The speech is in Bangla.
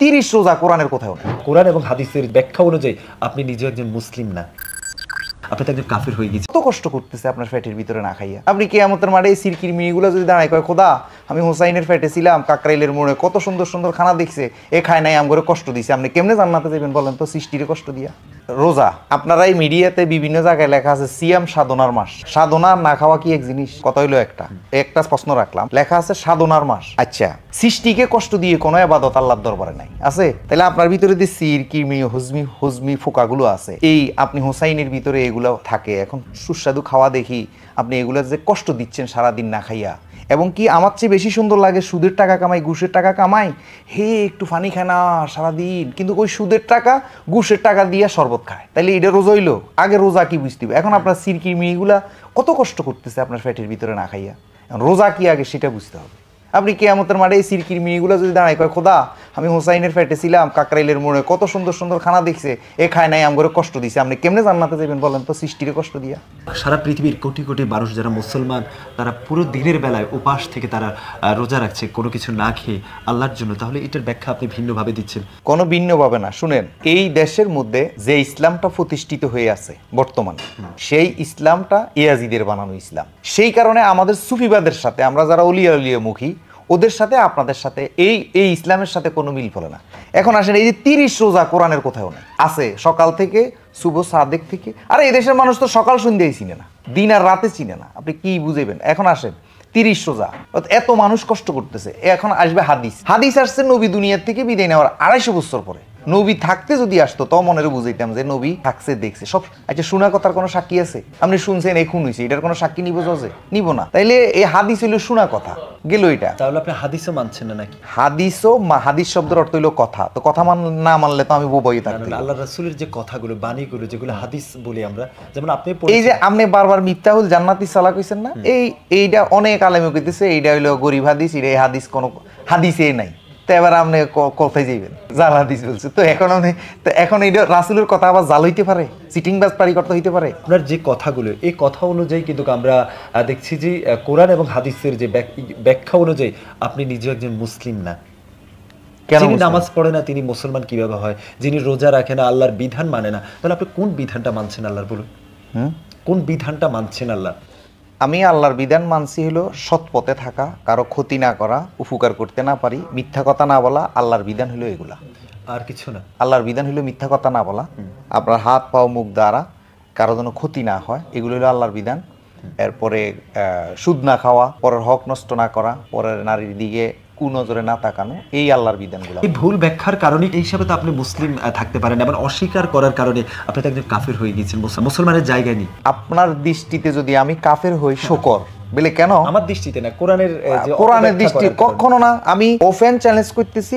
30 রোজা কোরআনের কোথাও নেই। কোরআন এবং হাদিসের ব্যাখ্যা অনুযায়ী আপনি নিজে একজন মুসলিম না, আপনি তো একজন কাফির হয়ে গেছেন। কত কষ্ট করতেছে আপনার পেটের ভিতরে না খাইয়া। আপনি কিয়ামতের মাঠে এই সিরকির মিনিগুলো যদি দাঁড়ায় কয় খোদা আমি হোসাইনের পেটে ছিলাম, কাকরাইলের মোড়ে কত সুন্দর সুন্দর খানা দেখছে, এ খায় নাই আমগরে কষ্ট দিছে, আপনি কেমনে জান্নাতে যাবেন বলেন তো সৃষ্টিরে কষ্ট দিয়া? রোজা আপনারা এই মিডিয়াতে বিভিন্ন জায়গায় লেখা আছে সিয়াম সাধনার মাস। সাধনা না খাওয়া কি এক জিনিস? কত হইলো একটা প্রশ্ন রাখলাম, লেখা আছে সাধনার মাস। আচ্ছা, সৃষ্টিকে কষ্ট দিয়ে কোনো ইবাদত আল্লাহর দরবারে নাই আছে? তাহলে আপনার ভিতরে যে সির কিরমি হুজমি ফোকাগুলো আছে, এই আপনি হোসাইনের ভিতরে এগুলো থাকে, এখন সুস্বাদু খাওয়া দেখি আপনি এগুলো যে কষ্ট দিচ্ছেন সারাদিন না খাইয়া। এবং কি আমার চেয়ে বেশি সুন্দর লাগে সুদের টাকা কামাই, ঘুষের টাকা কামাই, হে একটু ফানি খায় না সারাদিন, কিন্তু ওই সুদের টাকা ঘুষের টাকা দিয়ে শরবত খায়। তাইলে এটা রোজা হইলো? আগে রোজা কি বুঝতে হবে। এখন আপনার সিরকির মেয়েগুলা কত কষ্ট করতেছে আপনার পেটের ভিতরে না খাইয়া, রোজা কি আগে সেটা বুঝতে হবে। আপনি কিয়ামতের মাঠে এই সিরকির মিনিগুলো যদি দাঁড়ায় কয় খোদা আমি হোসাইনের পেটে ছিলাম, কাকরাইলের মোড়ে কত সুন্দর সুন্দর খানা দেখছে, এ খায় নাই আমগরে কষ্ট দিছে, আপনি কেমনে জান্নাতে যাবেন বলেন তো সৃষ্টিরে কষ্ট দিয়া? সারা পৃথিবীর কোটি কোটি মানুষ যারা মুসলমান, তারা পুরো দিনের বেলায় উপাস থেকে তারা রোজা রাখছে কোনো কিছু না খেয়ে আল্লাহর জন্য, তাহলে এটার ব্যাখ্যা আপনি ভিন্নভাবে দিচ্ছেন। কোনো ভিন্নভাবে না। শুনেন, এই দেশের মধ্যে যে ইসলামটা প্রতিষ্ঠিত হয়ে আছে বর্তমানে, সেই ইসলামটা ইয়াজিদের বানানো ইসলাম। সেই কারণে আমাদের সুফিবাদের সাথে আমরা যারা অলিয়া অলিয়া মুখী, ওদের সাথে আপনাদের সাথে এই ইসলামের সাথে কোনো মিল ফলে না। এখন আসেন, এই যে 30 রোজা কোরআনের কোথাও নেই, আছে সকাল থেকে শুভ সাদেক থেকে। আরে এই দেশের মানুষ তো সকাল সন্ধ্যায় চিনে না, দিন আর রাতে চিনে না, আপনি কি বুঝাইবেন? এখন আসেন 30 রোজা, এত মানুষ কষ্ট করতেছে। এখন আসবে হাদিস আসছে নবী দুনিয়ার থেকে বিদায় নেওয়ার 250 বছর পরে। নবী থাকতে যদি আসতো তো মনের বুঝাইতাম যে নবী থাকছে, দেখছে সব। আচ্ছা, শোনা কথার কোনো সাক্ষী আছে? আপনি শুনছেন এই খুন হয়েছে, এটার কোনো সাক্ষী নিব? যে নিব না। তাইলে এই হাদিস হইলো শোনা কথা গেল এটা। তাহলে আপনি হাদিসও মানছেন না নাকি? হাদিস শব্দের অর্থ হইলো কথা, তো কথা না মানলে তো আমি বোবাই থাকতাম। আল্লাহ রাসূলের যে কথাগুলো, বাণীগুলো যেগুলো হাদিস বলি আমরা, যেমন আপনি এই যে আপনি বারবার মিফতাহুল জান্নাতি সালাহ কইছেন না, এইটা অনেক আলেমে কইতেছে এইটা হইলো গরিব হাদিস, এটা এই হাদিস কোনো হাদিসে নাই। তো এবার আপনি কোথায় যাইবেন? জাল হাদিস বলছে তো এখন এইটা রাসূলের কথা আবার জাল হইতে পারে, চিটিংবাজ পারি করতে হইতে পারে। আপনার যে কথাগুলো, এই কথা অনুযায়ী কিন্তু আমরা দেখছি যে কোরআন এবং হাদিসের যে ব্যাখ্যা অনুযায়ী আপনি নিজে একজন মুসলিম না। যিনি নামাজ পড়ে না তিনি মুসলমান কিভাবে হয়? যিনি রোজা রাখে না, আল্লাহর বিধান মানে না, তাহলে আপনি কোন বিধানটা মানছেন আল্লাহর? বলুন, কোন বিধানটা মানছেন আল্লাহ? আমি আল্লাহর বিধান মানছি হলো সৎ পথে থাকা, কারো ক্ষতি না করা, উপকার করতে না পারি, মিথ্যা কথা না বলা। আল্লাহর বিধান হলো এগুলা, আর কিছু না। আল্লাহর বিধান হলো মিথ্যা কথা না বলা, আপনার হাত পাও মুখ দ্বারা কারো যেন ক্ষতি না হয়, এগুলো হলো আল্লাহর বিধান। এরপরে সুদ না খাওয়া, পরের হক নষ্ট না করা, পরের নারীর দিকে কুনজরে না তাকানো, এই আল্লাহর বিধানগুলো। এই ভুল ব্যাখ্যার কারণে এই হিসাবে তো আপনি মুসলিম থাকতে পারেন, এবার অস্বীকার করার কারণে আপনি তো একজন কাফের হয়ে গেছেন, মুসলমানের জায়গায় নেই। আপনার দৃষ্টিতে যদি আমি কাফের হই, শকর বলে কেন? আমার দৃষ্টিতে না, কোরআনের দৃষ্টি কখনো না। আমি ওপেন চ্যালেঞ্জ করতেছি।